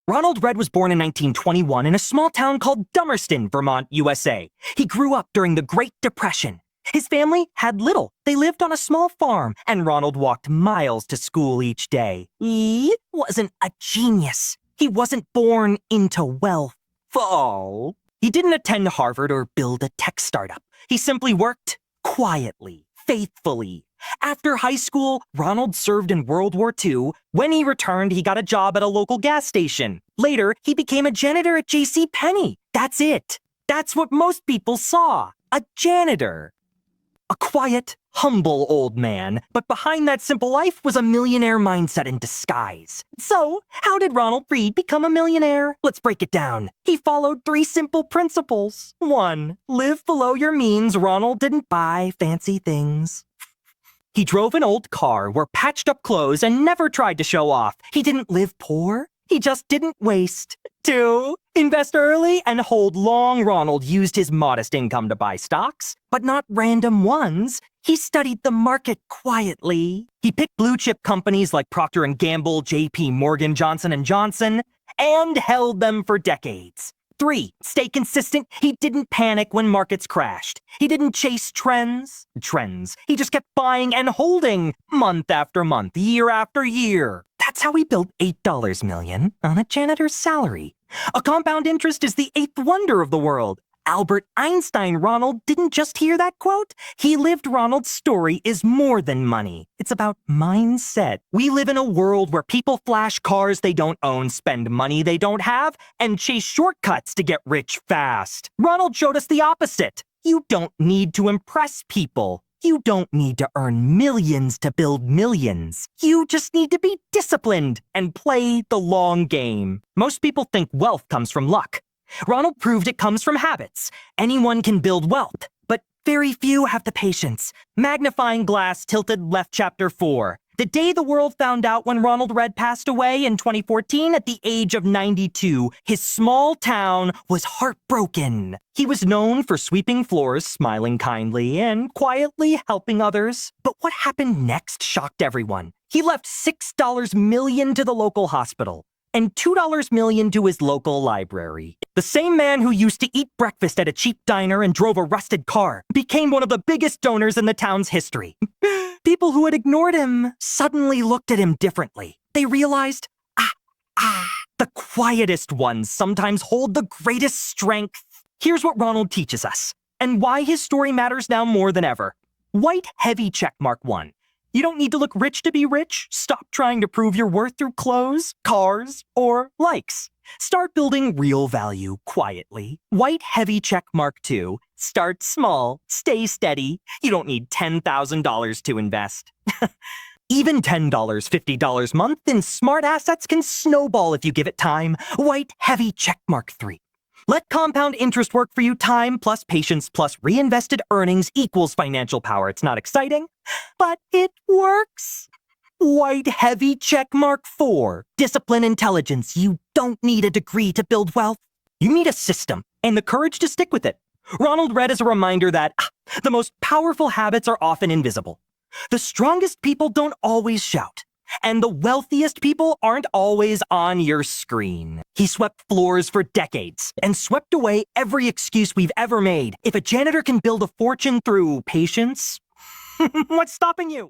Ronald Read was born in 1921 in a small town called Dummerston, Vermont, USA. He grew up during the Great Depression. His family had little. They lived on a small farm, and Ronald walked miles to school each day. He wasn't a genius. He wasn't born into wealth. Oh. He didn't attend Harvard or build a tech startup. He simply worked quietly, faithfully. After high school, Ronald served in World War II. When he returned, he got a job at a local gas station. Later, he became a janitor at J.C. Penney. That's it. That's what most people saw. A janitor. A quiet, humble old man, but behind that simple life was a millionaire mindset in disguise. So, how did Ronald Read become a millionaire? Let's break it down. He followed 3 simple principles. 1. Live below your means. Ronald didn't buy fancy things. He drove an old car, wore patched-up clothes, and never tried to show off. He didn't live poor. He just didn't waste. 2. Invest early and hold long. Ronald used his modest income to buy stocks, but not random ones. He studied the market quietly. He picked blue-chip companies like Procter & Gamble, J.P. Morgan, Johnson & Johnson, and held them for decades. 3. Stay consistent. He didn't panic when markets crashed. He didn't chase trends. He just kept buying and holding month after month, year after year. That's how he built $8 million on a janitor's salary. A compound interest is the 8th wonder of the world. Albert Einstein. Ronald didn't just hear that quote. He lived. Ronald's story is more than money. It's about mindset. We live in a world where people flash cars they don't own, spend money they don't have, and chase shortcuts to get rich fast. Ronald showed us the opposite. You don't need to impress people. You don't need to earn millions to build millions. You just need to be disciplined and play the long game. Most people think wealth comes from luck. Ronald proved it comes from habits. Anyone can build wealth, but very few have the patience. Magnifying glass tilted left chapter 4. The day the world found out when Ronald Read passed away in 2014 at the age of 92, his small town was heartbroken. He was known for sweeping floors, smiling kindly, and quietly helping others. But what happened next shocked everyone. He left $6 million to the local hospital and $2 million to his local library. The same man who used to eat breakfast at a cheap diner and drove a rusted car became one of the biggest donors in the town's history. People who had ignored him suddenly looked at him differently. They realized, the quietest ones sometimes hold the greatest strength. Here's what Ronald teaches us, and why his story matters now more than ever. White heavy checkmark 1. You don't need to look rich to be rich. Stop trying to prove your worth through clothes, cars, or likes. Start building real value quietly. White heavy check mark 2. Start small. Stay steady. You don't need $10,000 to invest. Even $10, $50 a month in smart assets can snowball if you give it time. White heavy check mark 3. Let compound interest work for you. Time plus patience plus reinvested earnings equals financial power. It's not exciting, but it works. White heavy check mark 4. Discipline intelligence. You don't need a degree to build wealth. You need a system and the courage to stick with it. Ronald Read is a reminder that the most powerful habits are often invisible. The strongest people don't always shout. And the wealthiest people aren't always on your screen. He swept floors for decades and swept away every excuse we've ever made. If a janitor can build a fortune through patience, what's stopping you?